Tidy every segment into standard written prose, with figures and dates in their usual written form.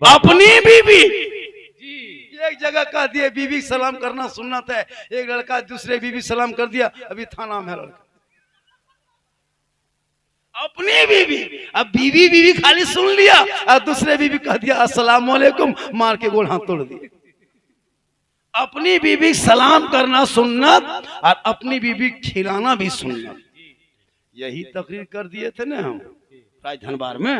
अपनी बीवी जी एक जगह कह दिए बीवी सलाम करना सुन्नत है, एक लड़का दूसरे बीवी सलाम कर दिया, अभी थाना में लड़का अपनी बीवी, अब बीवी बीवी खाली सुन लिया और दूसरे बीवी कह दिया अस्सलाम वालेकुम, मार के गोल हाथ तोड़ दिए। अपनी बीवी सलाम करना सुन्नत और अपनी बीवी खिलाना भी सुन्नत। यही तकरीर कर दिए थे ना हम राजधनबार में।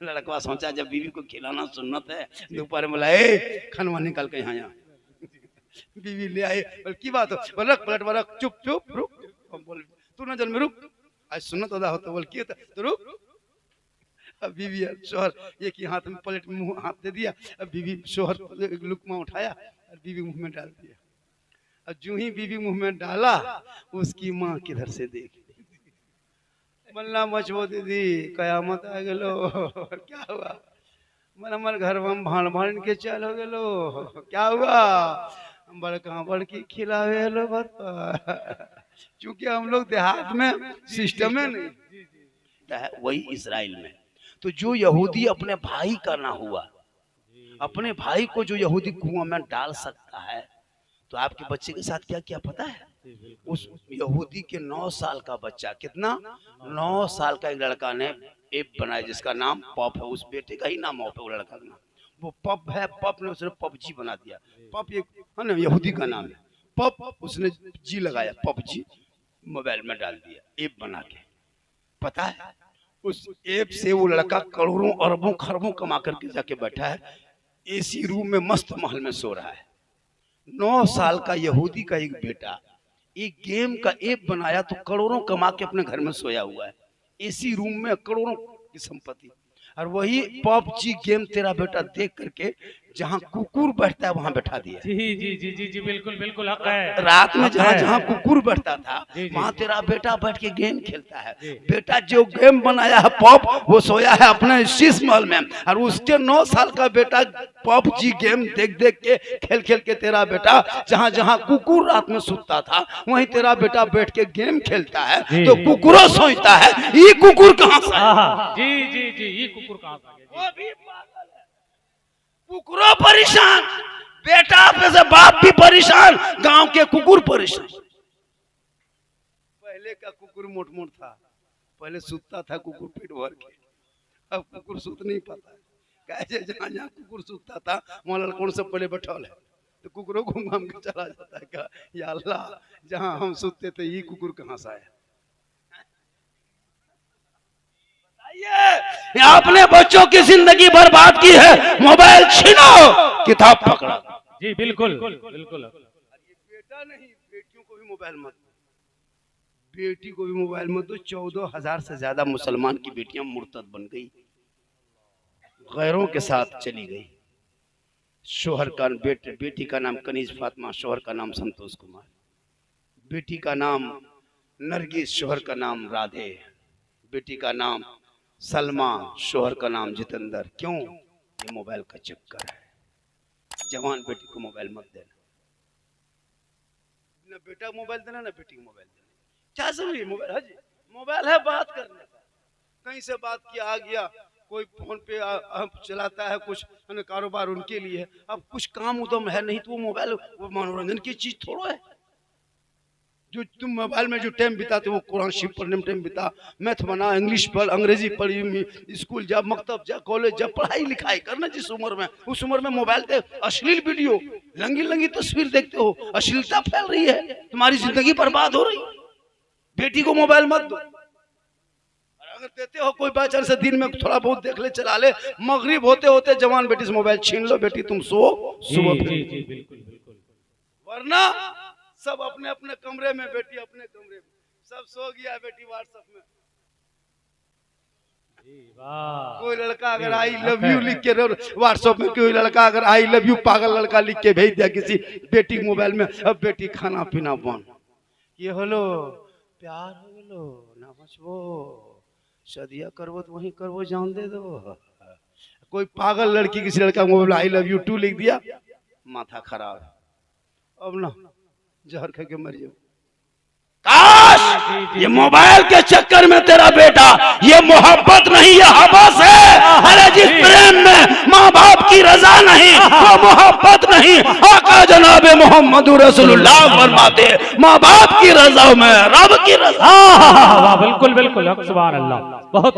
लड़का सोचा जब बीवी को खिलाना सुन्नत है, दोपहर में बोला ए खनवा निकल के यहाँ बीवी ले आए, की बात हो, रख पलट रख, चुप चुप रुक, बोल तू न जल में रुक, आज सुन्नत अदा होता, बोल किया था तो रुक। अब बीवी शोहर एक ही हाथ में प्लेट में मुंह हाथ दे दिया, अब बीवी शोहर लुकमा उठाया और बीवी मुंह में डाल दिया। अब जो ही बीवी मुंह में डाला उसकी माँ किधर से देख मल्ला मचबो दीदी कयामत आ गलो, क्या हुआ, मन मन घर में भाण भाण के चल हो गलो, क्या हुआ, बड़का बड़की खिलावे लो बता। चूंकि हम लोग देहात में सिस्टम है नहीं, वही इजराइल में तो जो यहूदी अपने भाई का ना हुआ, अपने भाई को जो यहूदी कुआं में डाल सकता है, तो आपके बच्चे के साथ क्या क्या पता है? उस यहूदी के 9 साल का बच्चा, कितना 9 साल का एक लड़का ने ऐप बनाया जिसका नाम पप है, उस बेटे का ही नाम है वो लड़का का नाम, वो पप है, पप ने उसने पबजी बना दिया। पप एक है ना यहूदी का नाम है, पप उसने जी लगाया, पबजी मोबाइल में डाल दिया ऐप बना के। पता है उस ऐप से वो लड़का करोड़ों अरबों खरबों कमा करके जाके बैठा है, एसी रूम में मस्त महल में सो रहा है। 9 साल का यहूदी का एक बेटा एक गेम का ऐप बनाया तो करोड़ों कमा के अपने घर में सोया हुआ है, एसी रूम में करोड़ों की संपत्ति। और वही पबजी गेम तेरा बेटा देख करके जहाँ कुकुर बैठता है वहां बैठा दिया। जी जी जी जी जी बिल्कुल बिल्कुल हक है। रात में जहाँ जहाँ कुकुर बैठता था वहां तेरा बेटा बैठ के गेम खेलता है। बेटा जो गेम बनाया है पॉप, वो सोया है अपने शीश महल में, और उसके 9 साल का बेटा पबजी गेम देख देख के खेल खेल के तेरा बेटा जहाँ जहाँ कुकुर रात में सुतता था वहीं तेरा बेटा बैठ के गेम खेलता है। तो कुकुरो सोचता है ये कुकुर कहाँ से? जी जी जी ये कुकुर कहाँ से? कुकुरो परेशान, बेटा पे से बाप भी परेशान, गांव के कुकुर परेशान। पहले का कुकुर मोट मोट था, पहले सूतता था कुकुर पेट भर के, अब कुकुर सूत नहीं पाता है। कैसे जहाँ जहाँ कुकुर सूतता था वहाँ लड़कों से पहले बैठल है, तो कुकुरों घूम घाम के चला जाता है। क्या या अल्लाह, जहाँ हम सूतते थे ये कुकुर कहाँ से आया? आपने बच्चों की जिंदगी बर्बाद की है, मोबाइल छीनो, किताब पकड़ा। जी बिल्कुल बिल्कुल। बेटा नहीं, बेटियों को भी मोबाइल मत दो, बेटी को भी मोबाइल मत दो। 14,000 से ज्यादा मुसलमान की बेटियां मुर्तद बन गई, गैरों के साथ चली गई। शोहर का बेटी का नाम कनीज फातिमा, शोहर का नाम संतोष कुमार, बेटी का नाम नरगिस, शोहर का नाम राधे, बेटी का नाम सलमा, शोहर का नाम जितेंद्र। क्यों? ये मोबाइल का चक्कर है। जवान बेटी को मोबाइल मत देना, ना बेटा मोबाइल देना ना बेटी को मोबाइल देना। क्या समझिए मोबाइल है जी, मोबाइल है बात करने का, कहीं से बात किया आ गया, कोई फोन पे चलाता है, कुछ कारोबार उनके लिए। अब कुछ काम उदम है नहीं तो वो मोबाइल वो मनोरंजन की चीज थोड़ा है। जो तुम मोबाइल में जो टाइम बिताते वो कुरान शरीफ पढ़ने में टाइम बिता, मैथ बना, इंग्लिश पढ़, अंग्रेजी पढ़, स्कूल जा, मकतब जा, कॉलेज जा, पढ़ाई लिखाई करना जिस उम्र में, उस उम्र में मोबाइल पे अश्लील वीडियो, लंगी लंगी तस्वीर देखते हो, अश्लीलता फैल रही है, तुम्हारी जिंदगी बर्बाद हो रही। बेटी को मोबाइल मत दो, अगर देते हो कोई बाचार से दिन में थोड़ा बहुत देख ले, चला ले, मगरिब होते होते जवान बेटी से मोबाइल छीन लो, बेटी तुम सो, सुबह फिर। वरना सब अपने अपने कमरे में, बेटी अपने कमरे में, सब सो गया, बेटी व्हाट्सएप में। कोई लड़का अगर आई लव यू लिख के व्हाट्सएप में, कोई लड़का अगर आई लव यू पागल लड़का लिख के भेज दिया किसी बेटी मोबाइल में, अब बेटी खाना पीना बंद। ये होलो प्यार हो गलो ना बचबो, शादिया करबो तो वहीं करबो, जान दे दो। कोई पागल लड़की किसी लड़का मोबाइल आई लव यू 2 लिख दिया, माथा खराब। अब ना जहर खा के मर जाओ। काश ये मोबाइल के चक्कर में तेरा बेटा, ये मोहब्बत नहीं ये हवस है। अरे जिस प्रेम में माँ बाप वो मोहब्बत नहीं। आका जनाब मोहम्मद रसूलुल्लाह फरमाते माँ बाप की रजा में रब की रजा। वाह बिल्कुल बिल्कुल हक सुभान अल्लाह। बहुत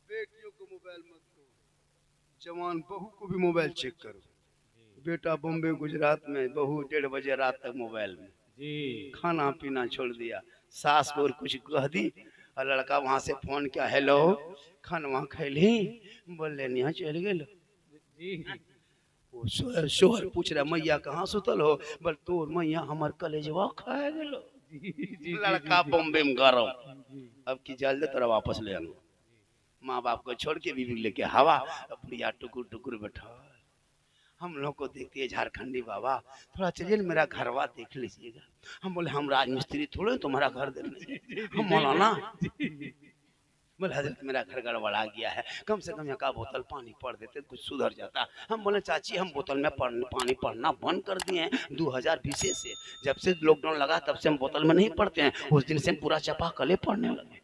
बेटियों को मोबाइल मत दो, जवान बहू को भी मोबाइल चेक करो। बेटा बॉम्बे गुजरात में, बहू 1:30 बजे रात तक मोबाइल में, जी खाना पीना छोड़ दिया। सास को कुछ कह दी और लड़का वहां से फोन किया, हेलो खानवा खैली, बोले नहीं चल गए। वो शोहर पूछ रहा मैया कहाँ सुतल हो, बोल तोर मैया हमार कलेजवा खा गेलो। लड़का बॉम्बे में गरम, अब की जल्दी तरह वापस ले आऊंगा। माँ बाप को छोड़ के बीवी लेके हवा, बुढ़िया टुकुर टुकुर बैठा। हम लोग को देखती है झारखंडी बाबा, थोड़ा चलिए मेरा घरवा देख लीजिएगा। हम बोले हम राजमिस्त्री थोड़े तुम्हारा घर देखने, हम मौलाना। बोले हजरत मेरा घर गड़बड़ा गया है, कम से कम एक बोतल पानी पढ़ देते कुछ सुधर जाता। हम बोले चाची हम बोतल में पानी पढ़ना बंद कर दिए हैं 2020 से। जब से लॉकडाउन लगा तब से हम बोतल में नहीं पढ़ते हैं। उस दिन से हम पूरा चापाकले पढ़ने लगे।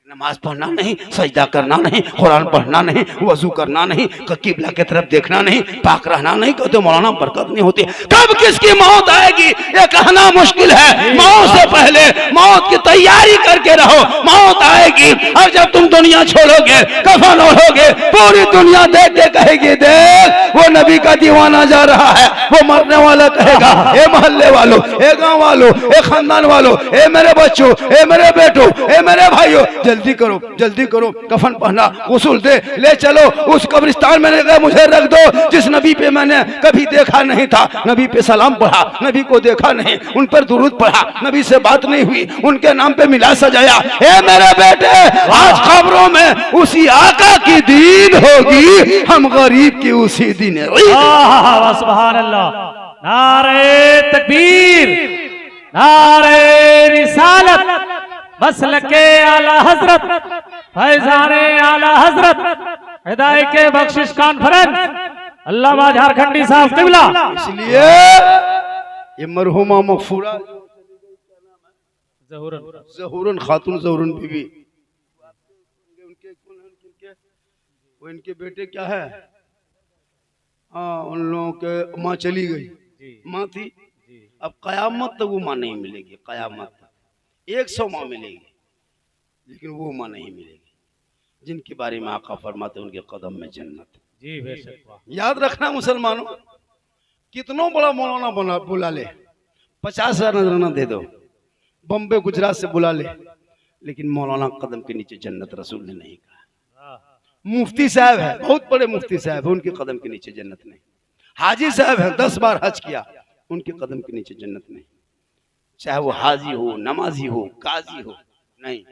नमाज पढ़ना नहीं, सजदा करना नहीं, कुरान पढ़ना नहीं, वजू करना नहीं, किबला की तरफ देखना नहीं, पाक रहना नहीं। कहते मौलाना बरकत नहीं होती। कब किसकी मौत आएगी ये कहना मुश्किल है। मौत से पहले मौत की तैयारी करके रहो, मौत आएगी। और जब तुम दुनिया छोड़ोगे, कफन ओढ़ोगे, पूरी दुनिया देख के कहेगी देख वो नबी का दीवाना जा रहा है। वो मरने वाला कहेगा ए मोहल्ले वालों, ए गाँव वालों, ए खानदान वालों, ए मेरे बच्चों, ए मेरे बेटों, ए मेरे भाइयों, जल्दी करो कफन पहना, गुस्ल दे, ले चलो उस कब्रिस्तान में मुझे रख दो जिस नबी पे मैंने कभी देखा नहीं था। नबी पे सलाम पढ़ा, नबी को देखा नहीं, उन पर दुरूद पढ़ा, नबी से बात नहीं हुई, उनके नाम पे मिला सजाया। ए मेरे बेटे आज खबरों में उसी आका की दीन होगी, हम गरीब की उसी दिन है। सुभान अल्लाह। नारे तकबीर, नारे रिसालत, मसलके आला हजरत, फैजाने आला हजरत, हिदायत के बख्शिश कॉन्फ्रेंस अल्लामा झारखंडी साहब किबला। इसलिए ये मरहुमा मगफूरा ज़हूरन खातून ज़हूरन बीवी, वो इनके बेटे क्या है, हाँ उन लोगों के माँ चली गई, माँ थी। अब कयामत तक वो माँ नहीं मिलेगी, कयामत तक 100 माँ मिलेगी, लेकिन वो माँ नहीं मिलेगी जिनके बारे में आका फरमाते उनके कदम में जन्नत। जी बेशक। याद रखना मुसलमानों, कितनों बड़ा मौलाना बना बुला ले, 50,000 नजराना दे दो, बम्बे गुजरात से बुला ले, लेकिन मौलाना कदम के नीचे जन्नत रसूल ने नहीं कहा। मुफ्ती साहब है, बहुत बड़े मुफ्ती साहब है, उनके कदम के नीचे जन्नत नहीं। हाजी साहब है, 10 बार हज किया, उनके कदम के नीचे जन्नत नहीं। चाहे वो हाजी हो, नमाजी हो, काजी हो, नहीं।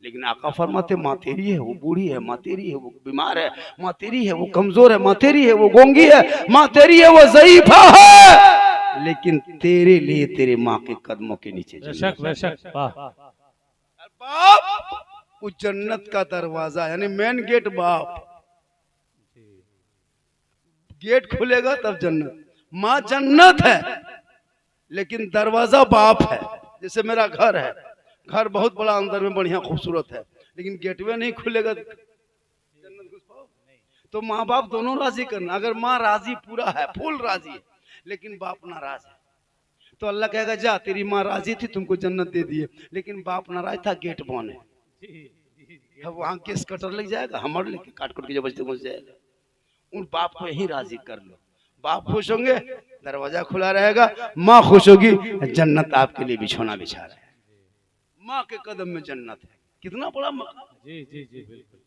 लेकिन आका फरमाते माँ तेरी है, वो बूढ़ी है, माँ तेरी है, वो बीमार है, माँ तेरी है, वो कमजोर है, माँ तेरी है, वो गोंगी है, माँ तेरी है, वो ज़ईफा है, लेकिन तेरे लिए तेरे माँ के कदमों के नीचे बेशक बेशक। बाप वो जन्नत का दरवाजा, यानी मेन गेट बाप, गेट खुलेगा तब जन्नत। माँ जन्नत है लेकिन दरवाजा बाप है। जैसे मेरा घर है, घर बहुत बड़ा, अंदर में बढ़िया खूबसूरत है, लेकिन गेटवे नहीं खुलेगा जन्नत घुस पाओ। तो माँ बाप दोनों राजी करना। अगर माँ राजी पूरा है, फुल राजी है, लेकिन बाप नाराज है, तो अल्लाह कहेगा जा तेरी माँ राजी थी तुमको जन्नत दे दिए, लेकिन बाप नाराज था, गेट बंद है। वहां केस कटर लग जाएगा, हमारे लेके काट के जब बचते पहुंच जाएगा। उन बाप को यही राजी कर लो, बाप खुश होंगे, दरवाजा खुला रहेगा, माँ खुश होगी, जन्नत आपके लिए बिछोना बिछा रहा है। माँ के कदम में जन्नत है, कितना बड़ा मकाम। जी जी जी बिल्कुल।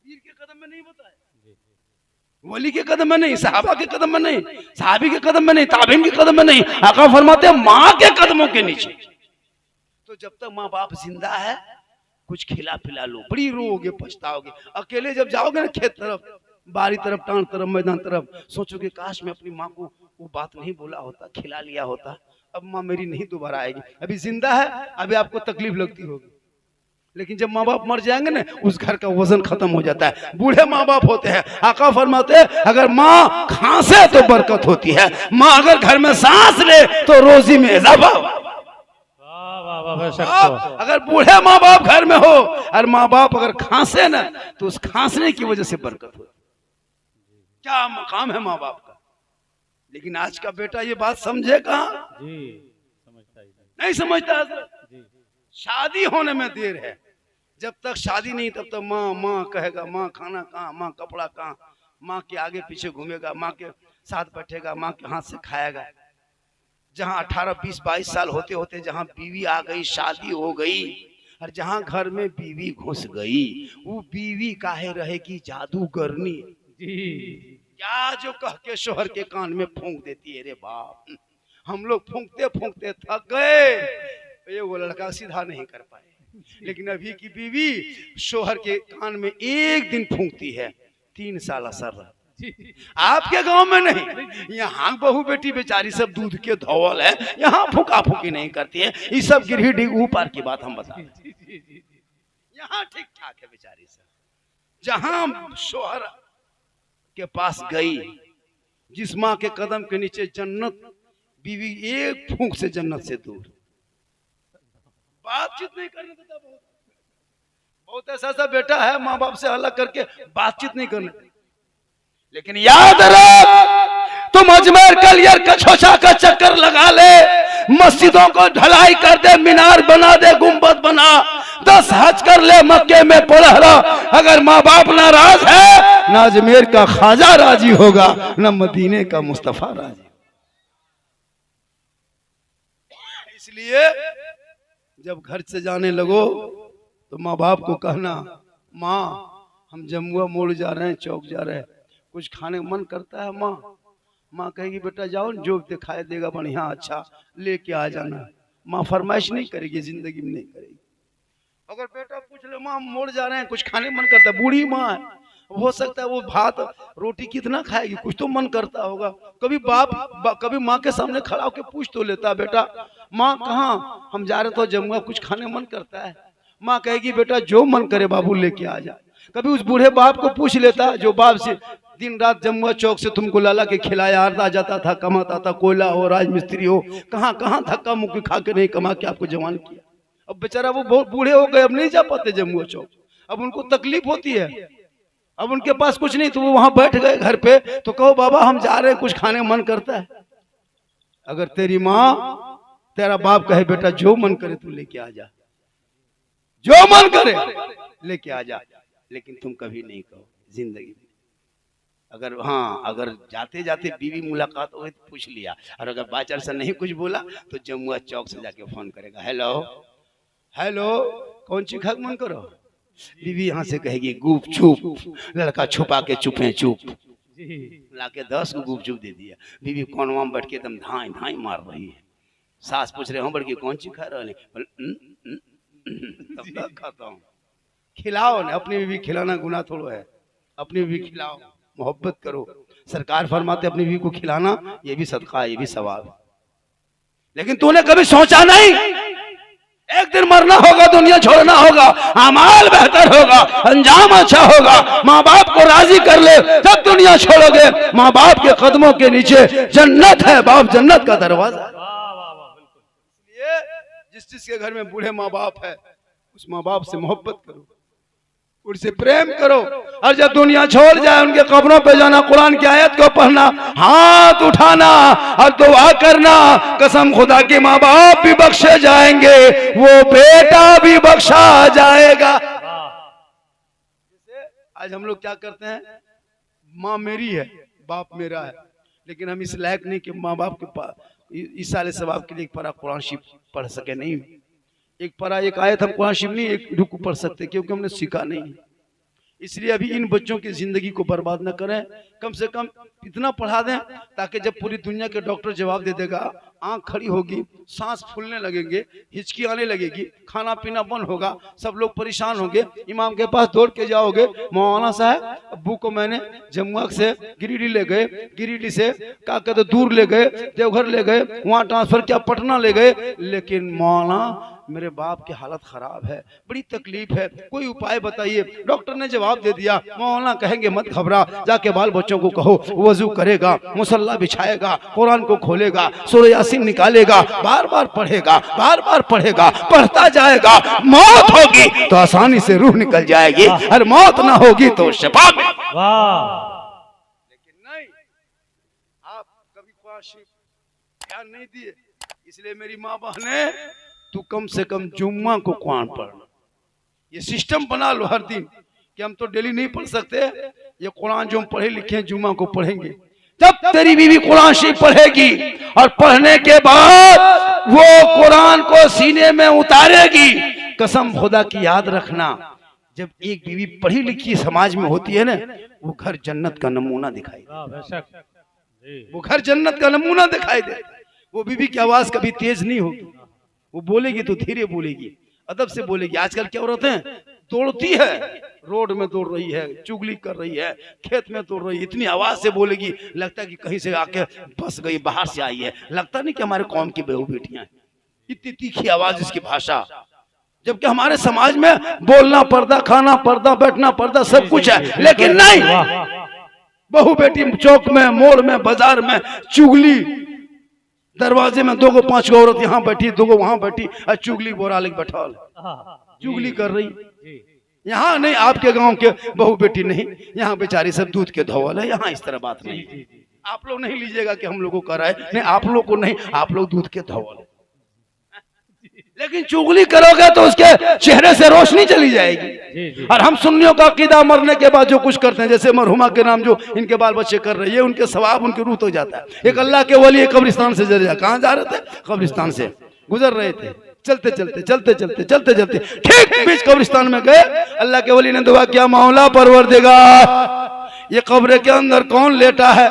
पीर के कदम में नहीं बताया, वली के कदम में नहीं, सहाबा के कदम में नहीं, सहाबी के कदम में नहीं, ताबीन के कदम में नहीं, आका फरमाते हैं माँ के कदमों के नीचे। तो जब तक माँ बाप जिंदा है कुछ खिला पिला लो, बड़ी रोओगे, पछताओगे। अकेले जब जाओगे ना खेत तरफ, बारी तरफ, टांग तरफ, मैदान तरफ, सोचोगे काश मैं अपनी माँ को वो बात नहीं बोला होता, खिला लिया होता, अब माँ मेरी नहीं दोबारा आएगी। अभी जिंदा है, अभी आपको तकलीफ लगती होगी, लेकिन जब माँ बाप मर जाएंगे ना, उस घर का वजन खत्म हो जाता है। बूढ़े माँ बाप होते हैं, आका फरमाते हैं अगर माँ खांसे तो बरकत होती है, माँ अगर घर में सांस ले तो रोजी में इजाफा। अगर बूढ़े माँ बाप घर में हो और माँ बाप अगर खांसे ना, तो उस खांसने की वजह से बरकत हो। क्या मकाम है माँ बाप का। लेकिन आज का बेटा ये बात समझे कहाँ, जी समझता ही नहीं समझता हजरत। जी शादी होने में देर है, जब तक शादी नहीं तब तक माँ माँ कहेगा, माँ खाना कहाँ, माँ कपड़ा कहाँ, माँ के आगे पीछे घूमेगा, माँ के साथ बैठेगा, माँ के हाथ से खाएगा। जहाँ 18, 20, 22 साल होते होते जहाँ बीवी आ गई, शादी हो गई, और जहाँ घर में बीवी घुस गई, वो बीवी काहे रहेगी जादूगरनी, जी क्या जो कह के शोहर के कान में फूंक देती है। रे बाप, हम लोग फूंकते फूंकते थक गए, वो लड़का सीधा नहीं कर पाए। लेकिन अभी की बीवी शोहर के कान में एक दिन फूंकती है, 3 साल असर रहा। आपके गांव में नहीं, यहाँ बहू बेटी बेचारी सब दूध के धौल है, यहाँ फूका फूकी नहीं करती है। ये सब गिरही ऊपर की बात हम बता रहे हैं। यहाँ ठीक ठाक है बेचारी सब। जहाँ शोहर के पास गई, जिस माँ के कदम के नीचे जन्नत, बीवी एक फूंक से जन्नत से दूर। बातचीत नहीं करने देता, बहुत ऐसा ऐसा बेटा है माँ बाप से अलग करके बातचीत नहीं करने। लेकिन याद रख, तुम अजमेर कलियर कछोचा का चक्कर लगा ले, मस्जिदों को ढलाई कर दे, मीनार बना दे, गुंबद बना, 10 हज कर ले, मक्के में पलहरा, अगर माँ बाप नाराज है, ना अजमेर का ख्वाजा राजी होगा, ना मदीने का मुस्तफा राजी। इसलिए जब घर से जाने लगो तो माँ बाप को कहना, माँ हम जमुआ मोड़ जा रहे हैं, चौक जा रहे हैं, कुछ खाने मन करता है माँ। माँ कहेगी बेटा जाओ, जो दिखाई देगा बढ़िया अच्छा लेके आ जाना। माँ फरमाइश नहीं करेगी, जिंदगी में नहीं करेगी। अगर बेटा पूछ ले माँ मोड़ जा रहे हैं, कुछ खाने मन करता है, बूढ़ी माँ है, हो सकता है वो भात रोटी कितना खाएगी, कुछ तो मन करता होगा। कभी कभी माँ के सामने खड़ा होकर पूछ तो लेता, बेटा माँ कहाँ, हम जा रहे तो जमुआ, कुछ खाने मन करता है। माँ कहेगी बेटा जो मन करे बाबू लेके आ जा। कभी उस बूढ़े बाप को पूछ लेता, जो बाप से दिन रात जमुआ चौक से तुमको लाला के खिलाया आ जाता था, कमाता था, कोयला हो, राजमिस्त्री हो, कहाँ कहाँ धक्का मुक्की खा के नहीं कमा के आपको जवान किया। अब बेचारा वो बहुत बूढ़े हो गए, अब नहीं जा पाते जमुआ चौक, अब उनको तकलीफ होती है, अब उनके पास कुछ नहीं, तो वो वहां बैठ गए घर पे, तो कहो बाबा हम जा रहे हैं, कुछ खाने मन करता है। अगर तेरी माँ तेरा बाप कहे बेटा जो मन करे तू लेके आ जा, जो मन करे लेके आ जा, लेकिन तुम कभी नहीं कहो जिंदगी में। अगर अगर जाते जाते बीवी मुलाकात हो गई तो पूछ लिया, और अगर बाई चांस नहीं कुछ बोला तो जमुआ चौक से जाके फोन करेगा, हेलो हेलो कौन सी खाक मन करो। बीवी यहाँ से कहेगी गुप चुप, लड़का छुपा के चुपे चुप, लाके 10 गुप चुप दे दिया। बीवी कोनवा में बैठ के एकदम धाई धाई मार रही है। सास पूछ रहे हो बड़की कौन सी खा रहे, तब तक खाता हूँ। खिलाओ ना, अपनी बीवी खिलाना गुनाह थोड़ो है, अपनी बीवी खिलाओ, मोहब्बत करो। सरकार फरमाते अपनी बीवी को खिलाना ये भी सदका है, ये भी सवाब है। लेकिन तूने कभी सोचा नहीं एक दिन मरना होगा, दुनिया छोड़ना होगा, अमाल बेहतर होगा, अंजाम अच्छा होगा, माँ बाप को राजी कर ले, जब दुनिया छोड़ोगे माँ बाप के कदमों के नीचे जन्नत है, बाप जन्नत का दरवाजा। इसलिए जिस के घर में बूढ़े माँ बाप है उस माँ बाप से मोहब्बत करो, उनसे प्रेम करो, और जब दुनिया छोड़ जाए उनके कब्रों पे जाना, कुरान की आयत को पढ़ना, हाथ उठाना और दुआ करना, कसम खुदा के माँ बाप भी बख्शे जाएंगे, वो बेटा भी बख्शा जाएगा। आज हम लोग क्या करते हैं, माँ मेरी है बाप मेरा है, लेकिन हम इस लायक नहीं कि माँ बाप के पास इस साले सवाब के लिए एक पारा कुरान शरीफ पढ़ सके। नहीं, एक पारा एक आयत हम कुरान शरीफ नहीं एक रुकू पढ़ सकते, क्योंकि हमने सीखा नहीं। इसलिए अभी इन बच्चों की जिंदगी को बर्बाद न करें, कम से कम इतना पढ़ा दें ताकि जब पूरी दुनिया के डॉक्टर जवाब दे देगा, आंख खड़ी होगी, सांस फूलने लगेंगे, हिचकी आने लगेगी, खाना पीना बंद होगा, सब लोग परेशान होंगे, इमाम के पास दौड़ के जाओगे, मौलाना साहब अब्बू को मैंने जमुआ से गिरिडीह ले गए, गिरिडीह से क्या कहते दूर ले गए, देवघर ले गए, वहां ट्रांसफर किया, पटना ले गए, लेकिन मौलाना मेरे बाप की हालत खराब है, बड़ी तकलीफ है, कोई उपाय बताइए। डॉक्टर ने जवाब दे दिया, मौलाना कहेंगे मत घबरा, जाके बाल बच्चों को कहो वजू करेगा, मुसल्ला बिछाएगा, कुरान को खोलेगा, सूरह यासीन निकालेगा, बार बार पढ़ेगा, बार बार पढ़ेगा, पढ़ता जाएगा, मौत होगी तो आसानी से रूह निकल जाएगी, और मौत ना होगी तो शिफा में। लेकिन कुरान शरीफ ध्यान नहीं दिए, इसलिए मेरी माँ बहने तू कम से कम जुम्मा को कुरान पढ़ना। ये सिस्टम बना लो हर दिन कि हम तो डेली नहीं पढ़ सकते, ये कुरान जो हम पढ़े लिखे हैं जुम्मा को पढ़ेंगे। जब तेरी बीवी कुरान शरीफ पढ़ेगी और पढ़ने के बाद वो कुरान को सीने में उतारेगी, कसम खुदा की याद रखना, जब एक बीवी पढ़ी लिखी समाज में होती है ना, वो घर जन्नत का नमूना दिखाई दे, वो घर जन्नत का नमूना दिखाई दे। वो बीवी की आवाज कभी तेज नहीं होगी, वो बोलेगी तो धीरे बोलेगी, अदब से बोलेगी। आजकल क्या औरतें दौड़ती है, रोड में दौड़ रही है, चुगली कर रही है, खेत में दौड़ रही है, इतनी आवाज से बोलेगी लगता है कि कहीं से आके फंस गई, बाहर से आई है, लगता नहीं कि हमारे कौम की बहू बेटियां, इतनी तीखी आवाज, इसकी भाषा। जबकि हमारे समाज में बोलना पर्दा, खाना पर्दा, बैठना पर्दा, सब कुछ है, लेकिन नहीं, बहू बेटी चौक में, मोड़ में, बाजार में चुगली, दरवाजे में 2 को 5 को औरत यहाँ बैठी, 2 को वहां बैठी, और चुगली बोरा लेके बैठा चुगली कर रही। यहाँ नहीं, आपके गांव के बहू बेटी नहीं, यहाँ बेचारी सब दूध के धोवल है, यहाँ इस तरह बात नहीं। आप लोग नहीं लीजिएगा कि हम लोगों को कराए, नहीं आप लोग को नहीं, आप लोग दूध के धोवल है। लेकिन चुगली करोगे तो उसके चेहरे से रोशनी चली जाएगी। और हम सुन्नियों का अकीदा मरने के बाद जो कुछ करते हैं, जैसे मरहुमा के नाम जो इनके बाल बच्चे कर रहे हैं, उनके सवाब उनकी रूह तो जाता है। एक अल्लाह के वली कब्रिस्तान से जरिया, कहाँ जा रहे थे, कब्रिस्तान से गुजर रहे थे, चलते चलते चलते चलते चलते चलते ठीक बीच कब्रिस्तान में गए, अल्लाह के वली ने दुआ किया, मौला परवरदिगार, ये कब्र के अंदर कौन लेटा है,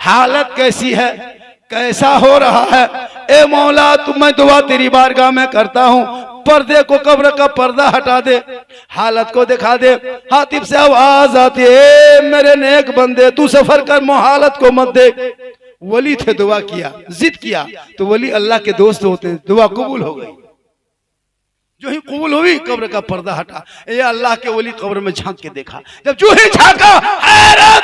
हालत कैसी है, कैसा हो रहा है, ए मौला मैं दुआ तेरी बारगाह में करता हूँ, पर्दे को, कब्र का पर्दा हटा दे, हालत को दिखा दे। हातिब से आवाज आती है, मेरे नेक बंदे तू सफर कर, हालत को मत देख। वली थे, दुआ किया, जिद किया, तो वली अल्लाह के दोस्त होते हैं, दुआ कबूल हो गई। जो ही कबूल हुई, कब्र का पर्दा हटा, ये अल्लाह के वली कब्र में झांक के देखा, जब जो ही झांका, हैरत,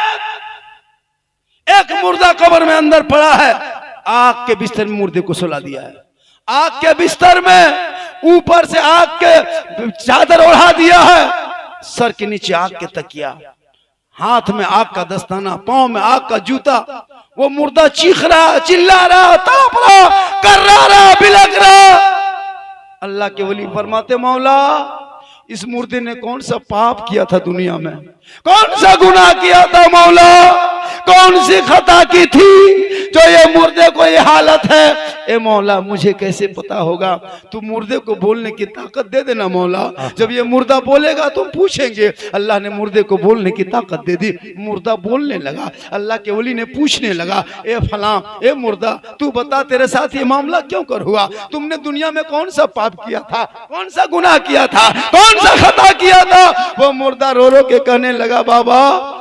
एक मुर्दा कब्र में अंदर पड़ा है, आग के बिस्तर में मुर्दे को सुला दिया है, आग के बिस्तर में ऊपर से आग के चादर ओढ़ा दिया है, सर के नीचे आग के तकिया, हाथ में आग का दस्ताना, पांव में आग का जूता। वो मुर्दा चीख रहा, चिल्ला रहा, तड़प रहा, कर्रा रहा, बिलक रहा। अल्लाह के वली फरमाते, मौला इस मुर्दे ने कौन सा पाप किया था दुनिया में, कौन सा गुनाह किया था मौला, कौन सी खता की थी जो ये मुर्दे को ये हालत है। ए मौला मुझे कैसे पता होगा, तू मुर्दे को बोलने की ताकत दे देना मौला, जब ये मुर्दा बोलेगा तो पूछेंगे। अल्लाह ने मुर्दे को बोलने की ताकत दे दी, मुर्दा बोलने लगा। अल्लाह के वली ने पूछने लगा, ए फलां, ए मुर्दा तू बता तेरे साथ ये मामला क्यों कर हुआ, तुमने दुनिया में कौन सा पाप किया था, कौन सा गुनाह किया था, कौन सा खता किया था। वो मुर्दा रो रो के कहने लगा, बाबा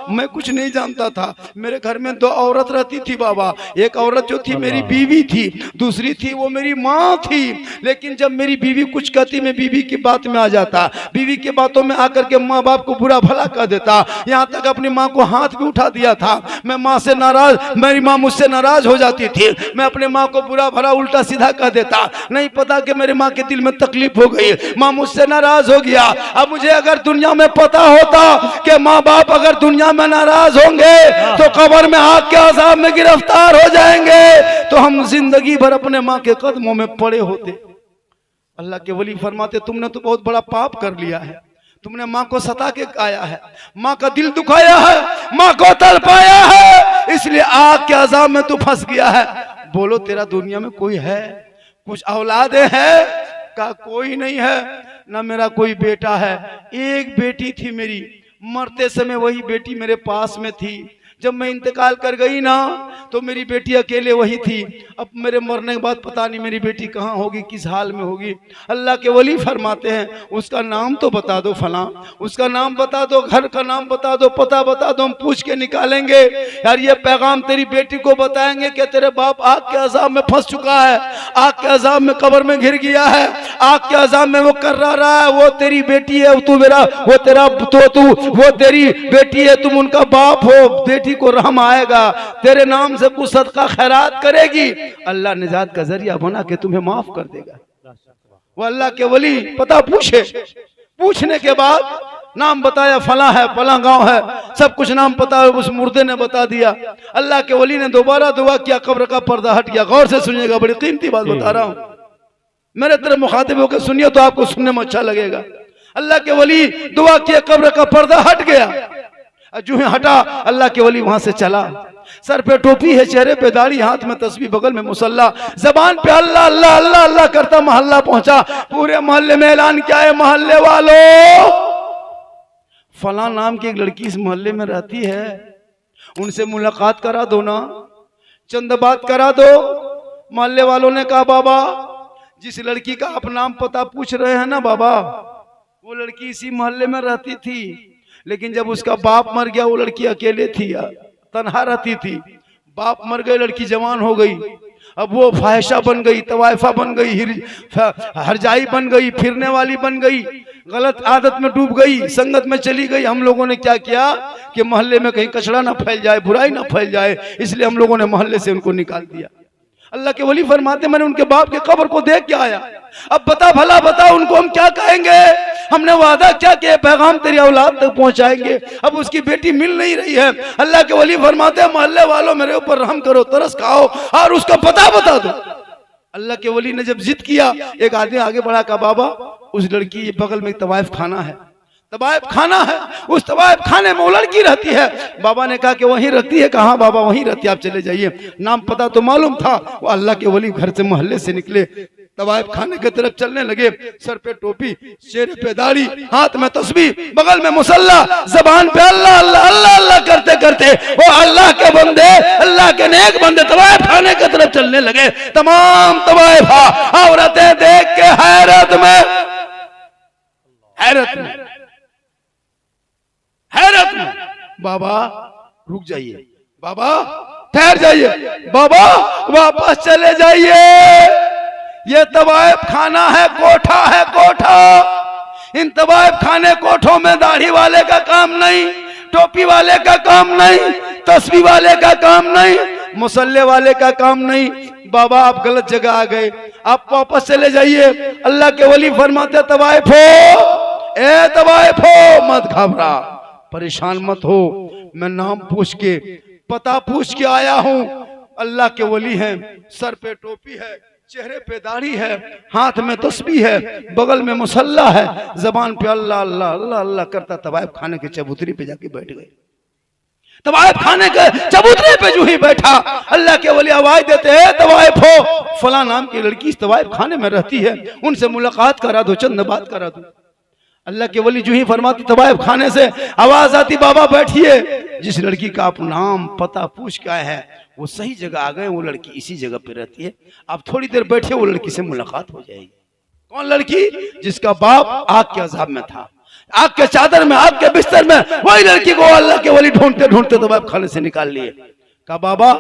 मैं कुछ नहीं जानता था, मेरे घर में 2 औरत रहती थी बाबा, एक औरत जो थी मेरी बीवी थी, दूसरी थी वो मेरी माँ थी, लेकिन जब मेरी बीवी कुछ कहती मैं बीवी की बात में आ जाता, बीवी की बातों में आकर के माँ बाप को बुरा भला कह देता, यहाँ तक अपनी माँ को हाथ भी उठा दिया था। मैं माँ से नाराज, मेरी माँ मुझसे नाराज हो जाती थी, मैं अपने माँ को बुरा भला उल्टा सीधा कह देता, नहीं पता कि मेरी माँ के दिल में तकलीफ हो गई, माँ मुझसे नाराज हो गया। अब मुझे अगर दुनिया में पता होता कि माँ बाप अगर दुनिया में नाराज होंगे तो कब्र में आग के अज़ाब में गिरफ्तार हो जाएंगे, तो हम जिंदगी भर अपने माँ के कदमों में पड़े होते। अल्लाह के वली फरमाते, तुमने तो बहुत बड़ा पाप कर लिया है, तुमने माँ को सता के आया है, माँ का दिल दुखाया है, माँ को तड़पाया है, इसलिए आग के अज़ाब में तू फंस गया है। बोलो तेरा दुनिया में कोई है, कुछ औलादे हैं का? कोई नहीं है, ना मेरा कोई बेटा है। एक बेटी थी मेरी, मरते समय वही बेटी मेरे पास में थी, जब मैं इंतकाल कर गई ना तो मेरी बेटी अकेले वही थी। अब मेरे मरने के बाद पता नहीं मेरी बेटी कहाँ होगी, किस हाल में होगी। अल्लाह के वली फरमाते हैं, उसका नाम तो बता दो फलां, उसका नाम बता दो, घर का नाम बता दो, पता बता दो, हम पूछ के निकालेंगे। यार ये पैगाम तेरी बेटी को बताएंगे कि तेरे बाप आग के अज़ाब में फंस चुका है, आग के अज़ाब में कब्र में घिर गया है, आग के अज़ाब में वो कर्रा रहा है, वो तेरी बेटी है, तू मेरा, वो तेरा तू वो तेरी बेटी है, तुम उनका बाप हो। बेटी को रहम आएगा, तेरे नाम से कुछ सदका खैरात करेगी, अल्लाह निजात का जरिया बना के तुम्हें माफ कर देगा। वो अल्लाह के वली पता पूछे, पूछने के बाद नाम बताया, फला है, फला गांव है, सब कुछ नाम पता है, उस मुर्दे ने बता दिया। अल्लाह के वली ने दोबारा दुआ किया, कब्र का पर्दा हट गया। गौर से सुनिएगा, बड़ी कीमती बात बता रहा हूं, मेरे तरफ मुखातिब होकर सुनिए तो आपको सुनने में अच्छा लगेगा। अल्लाह के वली दुआ किया, कब्र का पर्दा हट गया। जो है हटा, अल्लाह के वली वहां से चला। सर पे टोपी है, चेहरे पे दाढ़ी, हाथ में तस्बीह, बगल में मुसल्ला, जबान पे अल्लाह अल्लाह अल्लाह अल्लाह करता मोहल्ला पहुंचा। पूरे मोहल्ले में ऐलान किया है, मोहल्ले वालों, फला नाम की एक लड़की इस मोहल्ले में रहती है, उनसे मुलाकात करा दो ना, चंद बात करा दो। मोहल्ले वालों ने कहा, बाबा जिस लड़की का आप नाम पता पूछ रहे हैं ना बाबा, वो लड़की इसी मोहल्ले में रहती थी, लेकिन जब उसका बाप मर गया, वो लड़की अकेले थी, तन्हा रहती थी। बाप मर गए, लड़की जवान हो गई, अब वो फाहिशा बन गई, तवाइफा बन गई, हरजाई बन गई, फिरने वाली बन गई, गलत आदत में डूब गई, संगत में चली गई। हम लोगों ने क्या किया कि मोहल्ले में कहीं कचरा ना फैल जाए, बुराई ना फैल जाए, इसलिए हम लोगों ने मोहल्ले से उनको निकाल दिया। अल्लाह के वली फरमाते, मैंने उनके बाप के कब्र को देख के आया, अब बता भला बता उनको हम क्या कहेंगे? हमने वादा क्या किया, पैगाम तेरी औलाद तक पहुंचाएंगे, अब उसकी बेटी मिल नहीं रही है। अल्लाह के वली फरमाते, मोहल्ले वालों मेरे ऊपर रहम करो, तरस खाओ और उसका पता बता दो। अल्लाह के वली ने जब जिद किया, एक आदमी आगे बढ़ा, का बाबा उस लड़की बगल में तवाइफ खाना है, तवाइफ खाना है, उस तवाइफ खाने में वो लड़की रहती है। बाबा ने कहा कि वहीं रहती है। कहाँ बाबा, वहीं रहती है, आप चले जाइए। नाम पता तो मालूम था। वो अल्लाह के वली घर से मोहल्ले से निकले, तवाइफ खाने की तरफ चलने लगे। सर पे टोपी, चेहरे पे दाढ़ी, हाथ में तस्बीह, बगल में मुसल्ला, जबान पे अल्लाह अल्लाह अल्लाह अल्लाह करते करते वो अल्लाह के बंदे, अल्लाह के नेक बंदे तवाइफ खाने की तरफ चलने लगे। तमाम तवाइफा औरतें देख के हैरत में बाबा रुक जाइए, बाबा ठहर जाइए, बाबा वापस चले जाइए, ये तवाइफ खाना है, कोठा है, कोठा। इन तवाइफ खाने कोठों में दाढ़ी वाले का काम नहीं, टोपी वाले का काम नहीं, तस्बीह वाले का काम नहीं, मुसल्ले वाले का काम नहीं। बाबा आप गलत जगह आ गए, आप वापस चले जाइए। अल्लाह के वली फरमाते, तवाइफ हो, ए तवाइफ हो, मत घबरा, परेशान मत हो, मैं नाम पूछ के, पता पूछ के आया हूं। अल्लाह के वली हैं, सर पे टोपी है, चेहरे पे दाढ़ी है, हाथ में तस्बीह है, बगल में मुसल्ला है, जबान पे अल्लाह अल्लाह अल्लाह अल्लाह करता तवाइफ खाने के चबूतरी पे जाके बैठ गए। तवाइफ खाने के चबूतरे पे जो ही बैठा, अल्लाह के वली आवाज देते हैं, तवाइफ हो, फला नाम की लड़की इस तवाइफ खाने में रहती है, उनसे मुलाकात करा दो, चंद बात करा दो। अल्लाह के वली जो ही फरमाती, तवाइफ खाने से आवाज आती, बाबा बैठिए, जिस लड़की का आप नाम पता पूछ के आए हैं वो सही जगह आ गए, वो लड़की इसी जगह पे रहती है, आप थोड़ी देर बैठे, वो लड़की से मुलाकात हो जाएगी। कौन लड़की? जिसका बाप आग के अजाब में था, आग के चादर में, आग के बिस्तर में, वही लड़की को अल्लाह के वली ढूंढते ढूंढते तवाइफ खाने से निकाल लिए। कहा बाबा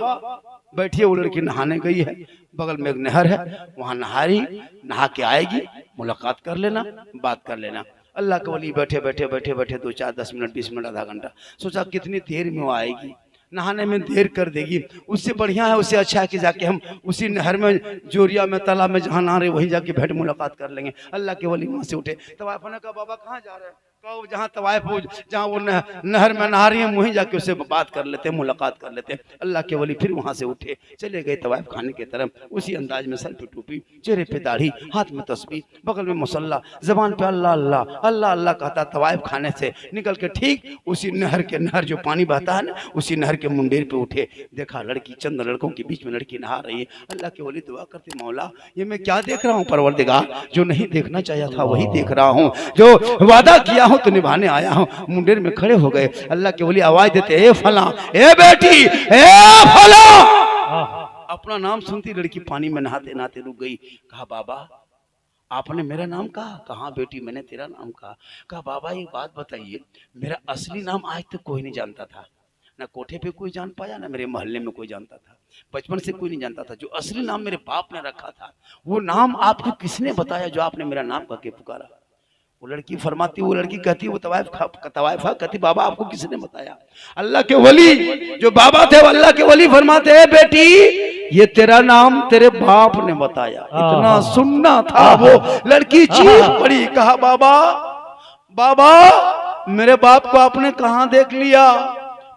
बैठिए, वो लड़की नहाने गई है, बगल में एक नहर है, वहां नहा के आएगी, मुलाकात कर लेना, बात कर लेना। अल्लाह के वली बैठे बैठे बैठे बैठे 2 4 10 मिनट 20 मिनट आधा घंटा सोचा कितनी देर में वो आएगी, नहाने में देर कर देगी, उससे बढ़िया है, उससे अच्छा है कि जाके हम उसी नहर में, जोरिया में, तालाब में जहाँ नहा रहे वहीं जाके भेंट मुलाकात कर लेंगे। अल्लाह के वली वहां से उठे, तवाइफ ने कहा बाबा कहाँ जा रहे हैं? कहा जहाँ तवाइफ हो, जहाँ वो नहर में नहा रही है, वहीं जाके उससे बात कर लेते हैं, मुलाकात कर लेते हैं। अल्लाह के वली फिर वहां से उठे, चले गए तवाइफ खाने की तरफ, उसी अंदाज में, सर पे टोपी, चेहरे पे दाढ़ी, हाथ में तस्बीह, बगल में मुसल्ला, जबान पे अल्लाह अल्लाह अल्लाह अल्लाह कहता। तवाइफ खाने से निकल के ठीक उसी नहर जो पानी बहता है ना, उसी नहर के मुंडेर पे उठे, देखा लड़की, चंद लड़कों के बीच में लड़की नहा रही है। अल्लाह के वली दुआ करते, मौला ये मैं क्या देख रहा हूँ परवरदिगार, जो नहीं देखना चाहिए था वही देख रहा हूँ, जो वादा किया हूँ तो निभाने आया हूँ। मुंडेर में खड़े हो गए। अल्लाह के वली आवाज देते, ए फला, ए बेटी, ए फला। अपना नाम सुनती लड़की पानी में नहाते नहाते रुक गई। कहा बाबा आपने मेरा नाम कहा? कहा बेटी मैंने तेरा नाम कहा। कहा बाबा एक बात बताइए, मेरा असली नाम आज तक कोई नहीं जानता था, ना कोठे पे कोई जान पाया, ना मेरे मोहल्ले में कोई जानता था, बचपन से कोई नहीं जानता था। जो असली नाम मेरे बाप ने रखा था, वो नाम आपको किसने बताया जो आपने मेरा नाम कह के पुकारा? वो लड़की फरमाती, वो लड़की कहती, वो तवाइफा कहती, बाबा आपको किसने बताया? अल्लाह के वली जो बाबा थे, अल्लाह के वली फरमाते हैं, बेटी ये तेरा नाम तेरे बाप ने बताया। इतना सुनना था, वो लड़की चीख पड़ी, कहा बाबा बाबा मेरे बाप को आपने कहाँ देख लिया?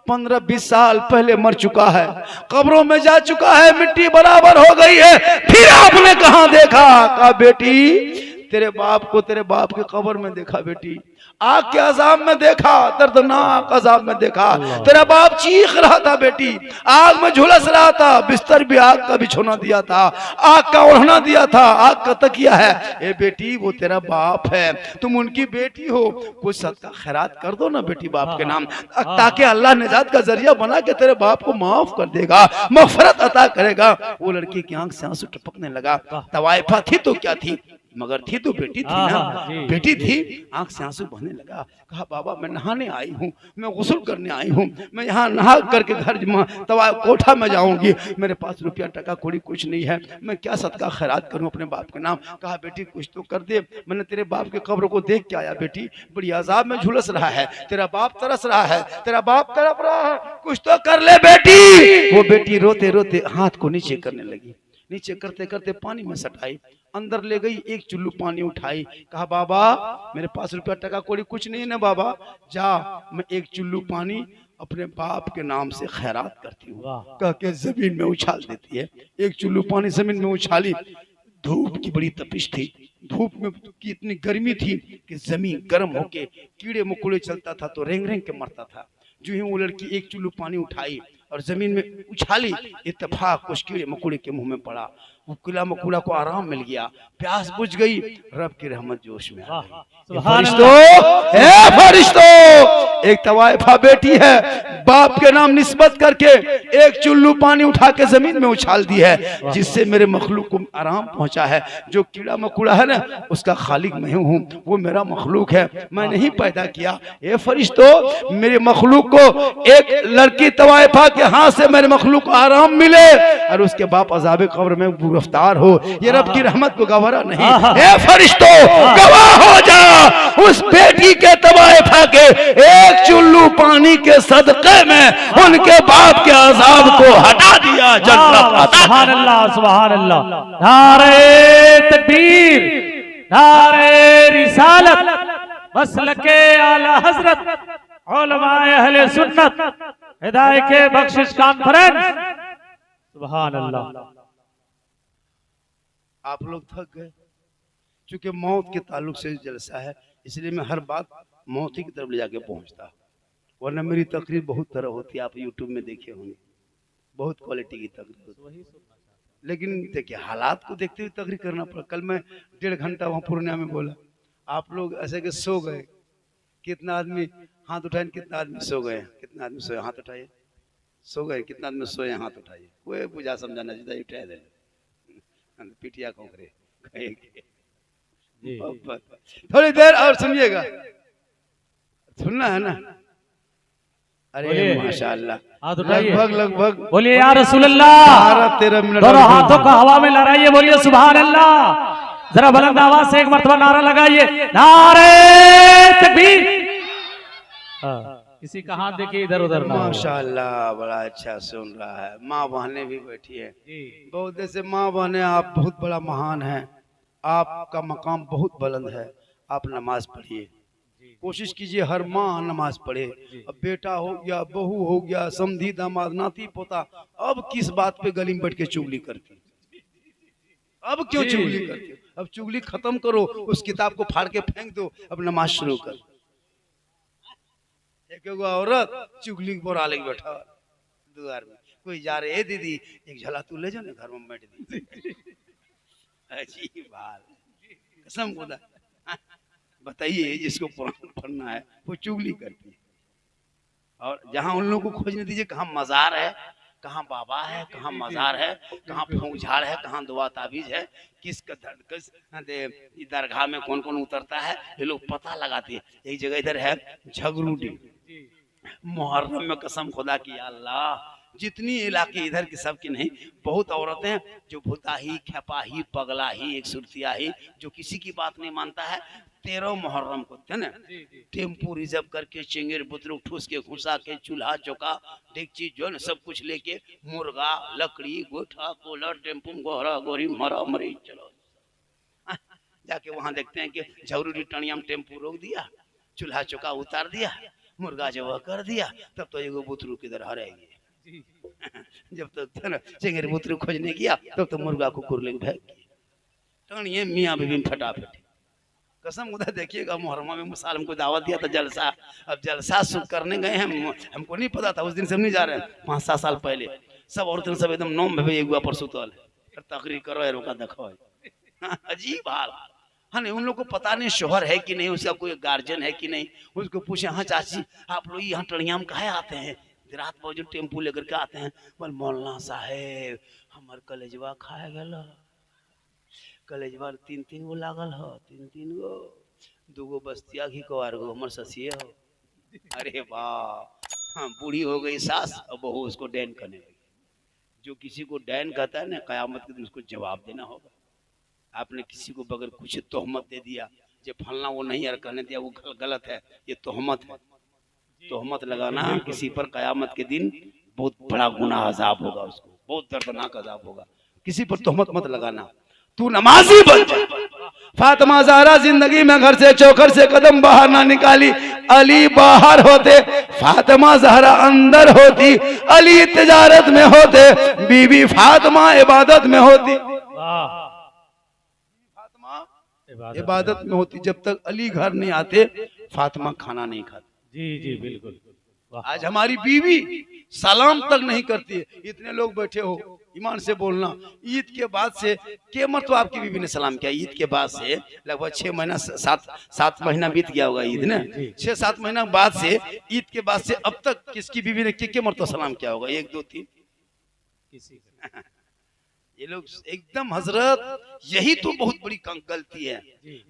15-20 साल पहले मर चुका है, कब्रों में जा चुका है, मिट्टी बराबर हो गई है, फिर आपने कहाँ देखा? कहा बेटी तेरे बाप को तेरे बाप के कब्र में देखा बेटी, आग के अजाब में देखा, दर्दनाक अजाब में देखा। तेरा बाप चीख रहा था बेटी, आग में झुलस रहा था, बिस्तर भी आग का बिछोना दिया था, आग का ओढ़ना दिया था, आग का तकिया है। ए बेटी वो तेरा बाप है, तुम उनकी बेटी हो, कुछ सदका खैरात कर दो ना बेटी बाप के नाम, ताकि अल्लाह निजात का जरिया बना के तेरे बाप को माफ कर देगा, मगफरत अता करेगा। वो लड़की की आंख से आंसू टपकने लगा। तवाइफा थी तो क्या थी, मगर थी तो बेटी थी ना, बेटी थी। आंख से आंसू बहने लगा। कहा बाबा मैं नहाने आई हूँ, मैं गुस्ल करने आई हूँ, मैं यहाँ नहा करके घर तवा कोठा में जाऊंगी, मेरे पास रुपया टका कोड़ी कुछ नहीं है, मैं क्या सदका खैरात करूँ अपने बाप के नाम। कहा बेटी कुछ तो कर दे, मैंने तेरे बाप के कब्र को देख के आया बेटी, बड़ी अजाब में झुलस रहा है, तेरा बाप तरस रहा है, तेरा बाप तड़प रहा है, कुछ तो कर ले बेटी। वो बेटी रोते रोते हाथ को नीचे करने लगी, नीचे करते करते पानी में सटाई, अंदर ले गई, एक चुल्लू पानी उठाई। कहा बाबा मेरे पास रुपया टका कोड़ी कुछ नहीं है ना बाबा, जा मैं एक चुल्लू पानी अपने बाप के नाम से खैरात करती हूँ। कह के जमीन में उछाल देती है। एक चुल्लू पानी जमीन में उछाली, धूप की बड़ी तपिश थी, धूप में की इतनी गर्मी थी कि जमीन गर्म होके कीड़े मकोड़े चलता था तो रेंग रेंग के मरता था। जो ही वो लड़की एक चुल्लू पानी उठाई और जमीन में उछाली, इत्तेफाक कुछ कीड़े मकोड़े के मुंह में पड़ा, वो कीड़ा मकोड़ा को आराम मिल गया, प्यास बुझ गई, रब की रहमत जोश में आ गई। फरिश्तों एक तवाइफा बेटी है, बाप के नाम निस्बत करके एक चुल्लू पानी उठा के जमीन में उछाल दी है, जिससे मेरे मखलूक को आराम पहुंचा है। जो कीड़ा मकोड़ा है ना उसका खालिक मैं हूँ, वो मेरा मखलूक है, मैं नहीं पैदा किया। ए फरिश्तों मेरे मखलूक को एक लड़की तवाइफा के हाथ से मेरे मखलूक को आराम मिले और उसके बाप अजाब कब्र में गिरफ्तार हो, ये रब की रहमत को गवारा नहीं। ए फरिश्तों गवाह हो जा, उस बेटी के तवाइफा के एक चुल्लू पानी के सदके में उनके बाप के अजाब को हटा दिया। सुभान अल्लाह सुभान अल्लाह। नारे तकबीर, नारे रिसालत, मसलके आला हजरत, उलमाए अहले सुन्नत, हिदायत के बख्शिश कॉन्फ्रेंस। सुभान अल्लाह। आप लोग थक गए, चूंकि मौत के ताल्लुक से जलसा है इसलिए मैं हर बात मौत ही की तरफ ले जाके पहुंचता, वरना मेरी तकरीर बहुत तरह होती है, आप यूट्यूब में देखे होंगे, बहुत क्वालिटी की तकरीर होती है। लेकिन देखिए हालात को देखते हुए तकरीर करना पड़ा। कल मैं 1.5 घंटा वहाँ पूर्णिया में बोला, आप लोग ऐसे कि सो गए। कितना आदमी हाथ उठाए, कितना आदमी सो गए, कितना आदमी सोए हाथ उठाइए, सो गए कितना आदमी सोए हाथ उठाइए, कोई पूजा समझाना चाहिए उठा दे पिटिया खोखरे। थोड़ी देर और सुनिएगा, सुनना है ना। अरे माशाअल्लाह, लगभग बोलिए या रसूल अल्लाह। 13 मिनट दोनों हाथों को हवा में लहराइए, बोलिए सुभान अल्लाह। जरा बुलंद आवाज से एक मर्तबा नारा लगाइए, नारे तकबीर। किसी का हाथ देखिए इधर उधर। माशाअल्लाह बड़ा अच्छा सुन रहा है। माँ बहनें भी बैठी है, बहुत जैसे माँ बहनें, आप बहुत बड़ा महान है, आपका मकाम बहुत बुलंद है। आप नमाज पढ़िए, कोशिश कीजिए हर माँ नमाज पढ़े। अब बेटा हो गया, बहू हो गया, समधी दामाद नाती पोता, अब किस बात पे गली में बैठ के चुगली करती, अब क्यों चुगली करती? अब चुगली खत्म करो, उस किताब को फाड़ के फेंक दो, अब नमाज शुरू कर। एक औरत चुगली बोरा लेके बैठा द्वार में, कोई जा रहे दीदी एक झला तू ले जाओ ना घर में बैठ दी। अजीब हाल, कसम खुदा। बताइए जिसको कुरान पढ़ना है वो चुगली करती है। और जहां उन लोगों को खोजने दीजिए, कहाँ मजार है, कहाँ बाबा है, कहाँ मजार है, कहाँ फूंक झाड़ है, कहाँ दुआ ताबीज है, किस दरगाह में कौन कौन उतरता है, ये लोग पता लगाते हैं। एक जगह इधर है झगरूडी, मुहर्रम में कसम खुदा की अल्लाह जितनी इलाके इधर की सबकी नहीं, बहुत औरतें जो भुताही, खेपाही, पगलाही, एक सुरतियाही, जो किसी की बात नहीं मानता है, 13 मुहर्रम को है ना, टेम्पू रिजर्व करके चिंगेर बुतरुक ठूस के घुसा के चूल्हा चौका डेगची जो न सब कुछ लेके, मुर्गा लकड़ी गोठा कोलर टेम्पू गोहरा गोरी मरा मरी चलो। जाके वहां देखते हैं कि झरूरी टनिया में टेम्पू रोक दिया, चूल्हा चौका उतार दिया, मुर्गा जब कर दिया, तब तो एगो बुतरू किधर हरेगी। जब तो चिंगरी बुतरू खोजने गया तब तो मुर्गा कुकुर लेके भाग गया। तो ये मियाँ बीवी में फटाफट कसम उधर देखिएगा मुहर्रमा में मुसालम को दावत दिया था जलसा। अब जलसा करने गए हैं, हमको नहीं पता था, उस दिन से हम नहीं जा रहे हैं, 5-7 साल पहले सब औरतें सब एकदम नोम में एक पर सुतल तकरीर करो है रोका देखो। अजीब हाल। हाँ नहीं, उन लोग को पता नहीं शोहर है कि नहीं, उसका कोई गार्जियन है कि नहीं। उसको पूछे हाँ चाची आप लोग यहाँ टड़िया में काहे आते हैं, रात में जो टेम्पू लेकर के आते हैं। बोल मौलाना साहेब हमार कलेजवा खाए गल, कलेजवा 3-3 गो लागल हो, 3-3 गो, 2 गो बस्तिया घी को 8 गो हमर ससिए हो। अरे वाह, हाँ बूढ़ी हो गई सास और बहू उसको डैन करने लगी। जो किसी को डैन कहता है ना, कयामत के दिन उसको जवाब देना होगा। आपने किसी को बगैर कुछ तोहमत दे दिया, जो फलना वो नहीं यार कहने दिया, वो गलत है, ये तोहमत है। तोहमत लगाना किसी पर कयामत के दिन बहुत बड़ा गुनाह अजाब होगा, उसको बहुत दर्दनाक अजाब होगा। किसी पर तोहमत मत लगाना। तू नमाजी बन जा। फातिमा ज़हरा जिंदगी में घर से चौखट से कदम बाहर ना निकाली। अली बाहर होते, फातिमा ज़हरा अंदर होती। अली तिजारत में होते, बीबी फातिमा इबादत में होती। फातिमा इबादत में होती। जब तक अली घर नहीं आते फातिमा खाना नहीं खाती। जी जी बिल्कुल। आज हमारी बीवी सलाम तक नहीं करती है। इतने लोग बैठे हो, ईमान से बोलना, ईद के बाद से के मतलब आपकी बीवी ने सलाम किया? ईद के बाद से लगभग 6 महीना 7 महीना बीत गया होगा ईद ने, 6-7 महीना बाद से, ईद के बाद से अब तक किसकी बीवी ने के मतलब सलाम किया होगा? 1 2 3 किसी। ये लोग एकदम हजरत, यही तो बहुत बड़ी गलती है।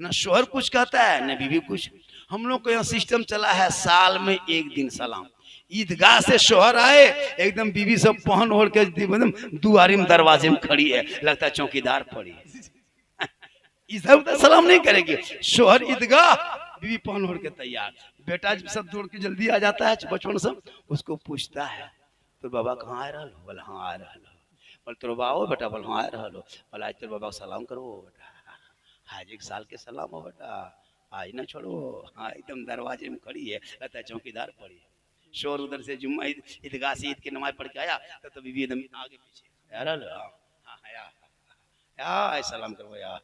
ना शोहर कुछ कहता है ना बीवी कुछ। हम लोग को यहाँ सिस्टम चला है साल में 1 दिन सलाम। ईदगाह से शोहर आए, एकदम बीवी सब पहन ओढ़ के एकदम दुआरी में दरवाजे में खड़ी है, लगता है चौकीदार पड़ी है। इधर उधर सलाम नहीं करेगी। शोहर ईदगाह, बीवी पहन ओढ़ के तैयार। बेटा सब दौड़ के जल्दी आ जाता है, बचपन सब उसको पूछता है तो बाबा कहाँ आ रहा हो? बोला हाँ आ रहा हो। बोल तो बाबा बेटा, बोल हाँ आ रहा हो। बोला आज तेरे बाबा को सलाम करो बेटा, आज 1 साल के सलाम हो बेटा, आज ना छोड़ो। हाँ एकदम दरवाजे में खड़ी है, लगता है चौकीदार पड़ी है। शोर उधर से जुम्मा ईदगाह से ईद की नमाज पढ़ के आया तो बीवी एकदम आगे पीछे यार यार सलाम करो यार,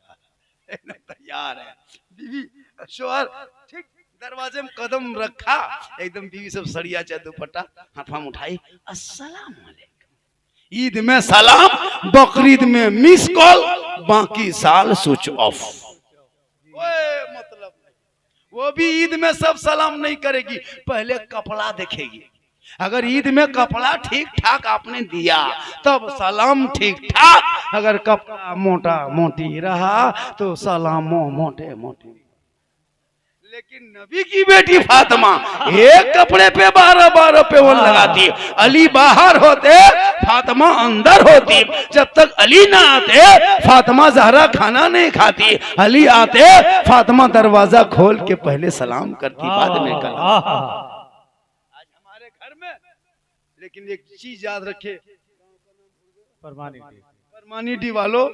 तैयार है बीवी। शोहर ठीक दरवाजे में कदम रखा, एकदम बीवी सब सड़िया चाहे दुपट्टा हाथ में उठाई, अस्सलाम वालेकुम। ईद में सलाम, बकरीद में मिस कॉल, बाकी साल स्विच ऑफ। मतलब वो भी ईद में सब सलाम नहीं करेगी, पहले कपड़ा देखेगी। अगर ईद में कपड़ा ठीक ठाक आपने दिया तब सलाम ठीक ठाक, अगर कपड़ा मोटा मोटी रहा तो सलाम मोटे मोटे। लेकिन नबी की बेटी फातिमा एक कपड़े पे 12 पेवन लगाती। अली बाहर होते, फातिमा अंदर होती। जब तक अली ना आते फातिमा ज़हरा खाना नहीं खाती। अली आते फातिमा दरवाजा खोल के पहले सलाम करती, बाद में कलाम। आज हमारे घर में लेकिन एक चीज याद रखे, परमानिटी वालों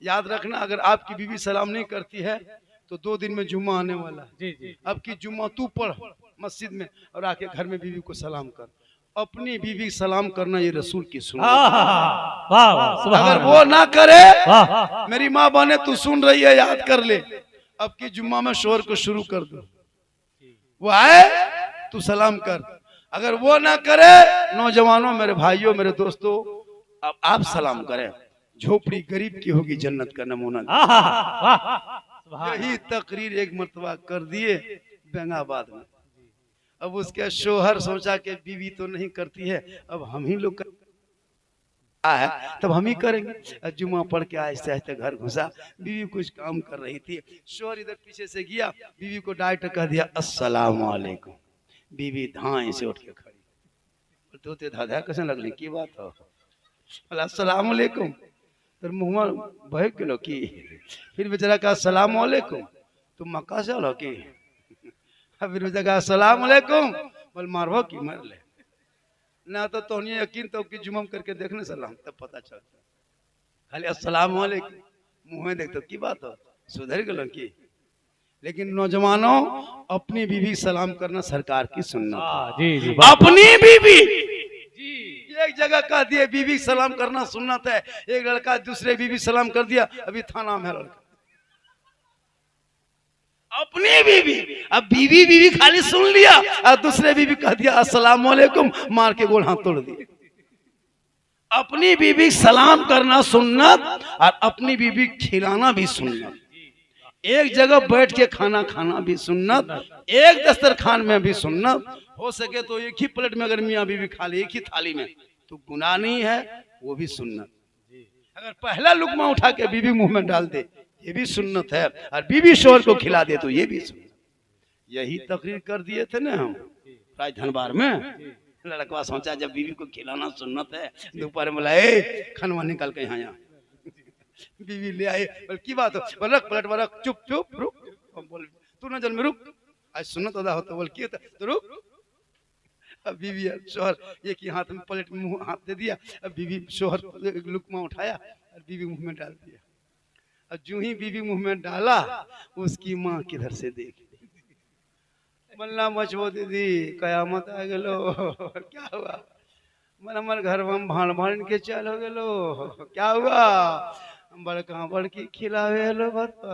याद रखना, अगर आपकी बीवी सलाम नहीं करती है तो 2 दिन में जुम्मा आने वाला है। जी जी। अब की जुम्मा तू पढ़ मस्जिद में और आके घर में बीवी को सलाम कर। अपनी बीवी सलाम करना ये रसूल की सुन्नत। अगर वो ना करे, मेरी माँ बने तू सुन रही है याद कर ले, अब की जुम्मा में शोहर को शुरू कर दो, वो आए तू सलाम कर। अगर वो ना करे, नौजवानों मेरे भाइयों मेरे दोस्तों, अब आप सलाम करें। झोपड़ी गरीब की होगी, जन्नत का नमूना। यही तकरीर एक मर्तबा कर दिए बेंगाबाद में। अब उसके शोहर सोचा कि बीवी तो नहीं करती है, अब हम ही लोग है तब हम ही करेंगे। जुम्मा पढ़ के आहिस्ते आहिस्ते घर घुसा, बीवी कुछ काम कर रही थी, शोहर इधर पीछे से गया, बीवी को डायरेक्ट कह दिया अस्सलाम वालेकुम। बीवी धाए से उठ के खड़ी, तो ते दादा कैसे लगली की बात हो? अस्सलाम वालेकुम, तो मुँह बह गेलो की? फिर बेचारा कहा अस्सलाम वालेकुम, तुम मक्का से हो की? फिर बेचारा कहा अस्सलाम वालेकुम, बोल मारबो की? मार ले ना तो तोहनी यकीन तो कि जुम्मा करके देखने सलाम, तब पता चलता। खाली अस्सलाम वालेकुम मुँह में देख तो की बात हो, सुधर गेलो की? लेकिन नौजवानों, अपनी बीवी सलाम करना सरकार की सुन्नत है। जी जी अपनी बीवी एक जगह कह दिए बीवी सलाम करना सुन्नत है, एक लड़का दूसरे बीवी सलाम कर दिया, अभी थाना में लड़का। अपनी बीवी, अब बीवी बीवी खाली सुन लिया और दूसरे बीवी कह दिया अस्सलाम वालेकुम, मार के गोल हाथ तोड़ दिए। अपनी बीवी सलाम करना सुन्नत और अपनी बीवी खिलाना भी सुन्नत। एक जगह बैठ के खाना खाना भी सुन्नत, एक दस्तरखान में भी सुन्नत। हो सके तो एक ही प्लेट में अगर मियाँ बीवी खा ले एक ही थाली में तो गुनाह नहीं है, वो भी सुन्नत। अगर पहला लुकमा उठा के बीवी मुंह में डाल दे ये भी सुन्नत है, और बीवी शोहर को खिला दे तो ये भी सुन्नत। यही तकरीर कर दिए थे ना हम राज धनबार में। लड़का सोचा जब बीवी को खिलाना सुन्नत है, दोपहर में बोला ए खनवा निकाल के यहाँ बीवी ले आए, बोल की बात हो, बोल रख प्लेट में रख, चुप चुप रुक, बोल तू ना जल में रुक, आज सुन्नत अदा होता, बोल की तो रुक। अब बीवी शोहर एक ही हाथ में प्लेट में मुंह हाथ दे दिया, अब बीवी शोहर लुकमा उठाया और बीवी मुंह में डाल दिया। अब जो ही बीवी मुंह में डाला उसकी माँ किधर से देख मल्ला मचबो दीदी कयामत आ गेलो, क्या हुआ, मन मन घर में भाण भाण के चल हो गेलो, क्या हुआ, बड़का बड़की खिलावे लो बता।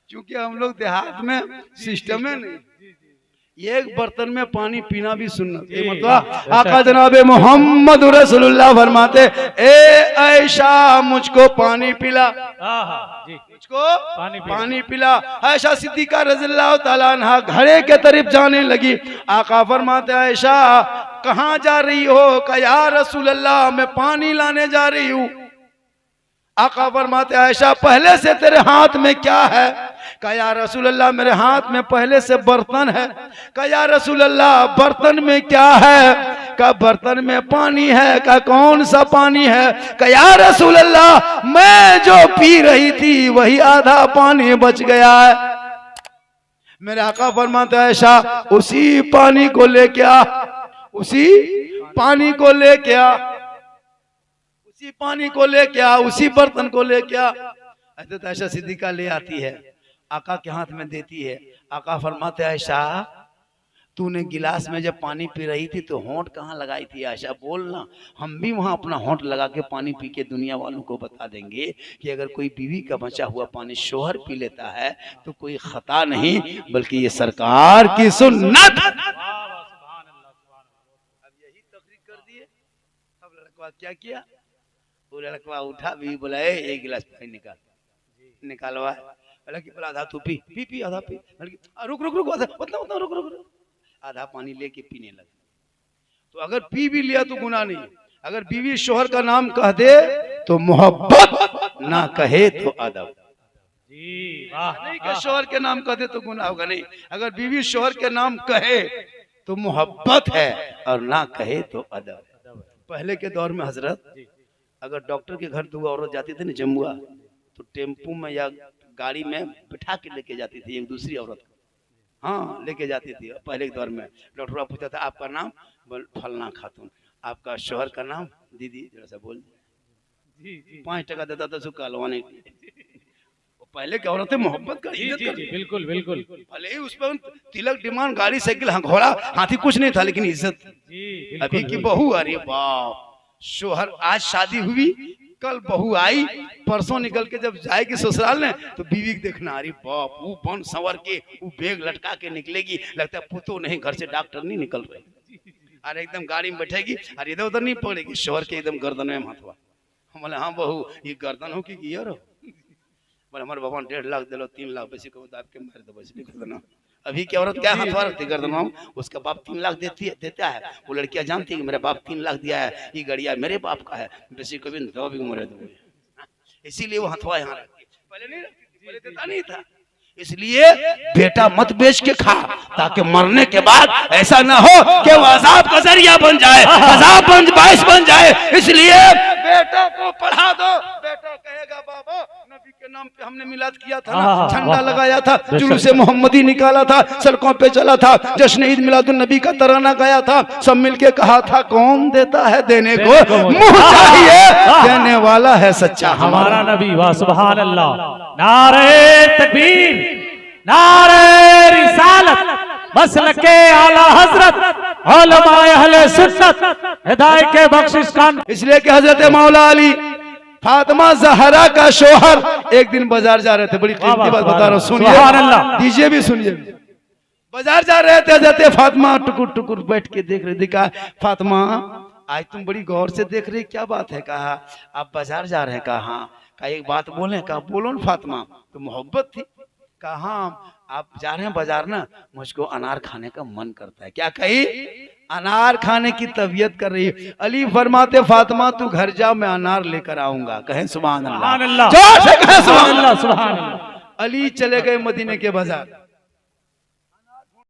चूंकि हम लोग देहात में सिस्टम है नहीं, एक बर्तन में पानी पीना भी सुन्नत है। मतलब आका जनाबे मोहम्मद रसूलुल्लाह फरमाते ए ऐशा मुझको पानी पिला, मुझको पानी पिला। ऐशा सिद्दीका रज़ियल्लाहु ताला अन्हा घड़े के तरफ जाने लगी। आका फरमाते ऐशा कहाँ जा रही हो? कहा या रसूल अल्लाह मैं पानी लाने जा रही हूँ। आका फरमाते ऐशा पहले से तेरे हाथ में क्या है? कहा या रसूल अल्लाह मेरे हाथ में पहले से बर्तन है। कहा या रसूल अल्लाह बर्तन में क्या है? कहा बर्तन में पानी है। कहा कौन सा पानी है? कहा या रसूल अल्लाह मैं जो पी रही थी वही आधा पानी बच गया है। मेरे आका फरमाते ऐशा उसी पानी को लेके आ, उसी पानी को लेके आ, उसी पानी को लेके आ, उसी बर्तन को लेके आ। हज़रत आयशा सिद्दीका ले आती है, आका के हाथ में देती है। आका फरमाते आयशा तूने गिलास में जब पानी पी रही थी तो होंठ कहाँ लगाई थी? आयशा बोलना, हम भी वहां अपना होंठ लगा के पानी पी के दुनिया वालों को बता देंगे कि अगर कोई बीवी का बचा हुआ पानी शोहर पी लेता है तो कोई खता नहीं बल्कि ये सरकार की सुन्नत। अब यही तकरीर कर दिए। अब लड़का क्या किया? वो लड़का उठा, बीवी बोला एक गिलास पानी निकालवा। लड़की बोला आधा तू पी, पी पी आधा पी। लड़की रुक रुक रुक आधा उतना उतना रुक रुक रुक, आधा पानी लेके पीने लगे। तो अगर पी भी लिया तो गुनाह नहीं। अगर बीवी शोहर का नाम कह दे तो मोहब्बत, ना कहे तो अदब। नहीं कि शोहर के नाम कह दे तो गुनाह होगा, नहीं। अगर बीवी शोहर के नाम कहे तो मोहब्बत है और ना कहे तो अदब। पहले के दौर में हजरत अगर डॉक्टर के घर दो औरत जाती थी ना जमुआ तो टेम्पू में या गाड़ी में बिठा के लेके जाती थी एक दूसरी औरत को, हाँ लेके जाती थी। पहले के दौर में डॉक्टर पूछता था आपका नाम? बोल फलना खातून। आपका शोहर का नाम? दीदी। जरा सा बोल, 5 टका देता था उसको कहलवाने। पहले की औरतें मोहब्बत का बिल्कुल बिल्कुल। भले ही उस पर तिलक डिमांड गाड़ी साइकिल घोड़ा हाथी कुछ नहीं था लेकिन इज्जत। अभी की बहू अरे बाप, शोहर आज शादी हुई कल बहू आई, परसों निकल के जब जाएगी ससुराल में तो बीवी देखना अरे बाप वो बन संवर के वो बैग लटका के निकलेगी, लगता है पुतो नहीं घर से डॉक्टर नहीं निकल रही। अरे एकदम गाड़ी में बैठेगी अरे इधर उधर नहीं पड़ेगी, शोहर के एकदम गर्दन में हाथवा। हम बोले हाँ बहू ये गर्दन हो कि गियर हो? बोले हमारे बाबा 1.5 लाख दिलो 3 लाख बेसी को दाब के मार दो बस गर्दन। अभी की औरत क्या हाथवा रखती गर्दन में? उसका बाप 3 लाख देता है। वो लड़कियां जानती है कि मेरा बाप 3 लाख दिया है, ये गड़िया मेरे बाप का है, बेसी कभी दो भी मरे दो। इसीलिए वो हथवा यहाँ रखती, पहले नहीं रखती, पहले देता नहीं था। इसलिए बेटा मत बेच के खा ताकि मरने के बाद ऐसा ना हो कि वो अजाब का जरिया बन जाए, अजाब बाइस बन जाए। इसलिए बेटा को पढ़ा दो। बेटा कहेगा बाबा नबी के नाम पे हमने मिलाद किया था ना, झंडा लगाया था, जुलूस मोहम्मदी निकाला था, सड़कों पे चला था, जश्न ईद मिलादुन नबी का तराना गाया था, सब मिलके कहा था कौन देता है देने को मुंह चाहिए, देने वाला है सच्चा हमारा नबी। वाह सुभान अल्लाह, नारे तकबीर, नारे रिसालत मसलके आला हजरत उलमाए अहले सुन्नत हिदायत के बख्शिश खान। इसलिए कि हजरत मौला अली फातिमा जहरा का शोहर एक दिन बाजार जा रहे थे, बड़ी कीमती बात बता रहा हूँ, सुभान अल्लाह। सुनिए, दीजिए भी सुनिए। बाजार जा रहे थे, हजरत फातिमा टुकुर टुकुर बैठ के देख रही थी। कहा फातिमा आज तुम बड़ी गौर से देख रही, क्या बात है? कहा आप बाजार जा रहे हैं। कहा हाँ। कहा एक बात बोले? कहा बोलो न फातिमा। तो मोहब्बत थी। कहा हाँ आप जा रहे हैं बाजार ना, मुझको अनार खाने का मन करता है। क्या कही? अनार खाने की तबीयत कर रही है। अली फरमाते फातिमा तू घर जा, मैं अनार लेकर आऊंगा। कहें सुभान अल्लाह, सुभान अल्लाह, जोर से कहें सुभान अल्लाह। सुभान अल्लाह। अली चले गए मदीने के बाजार।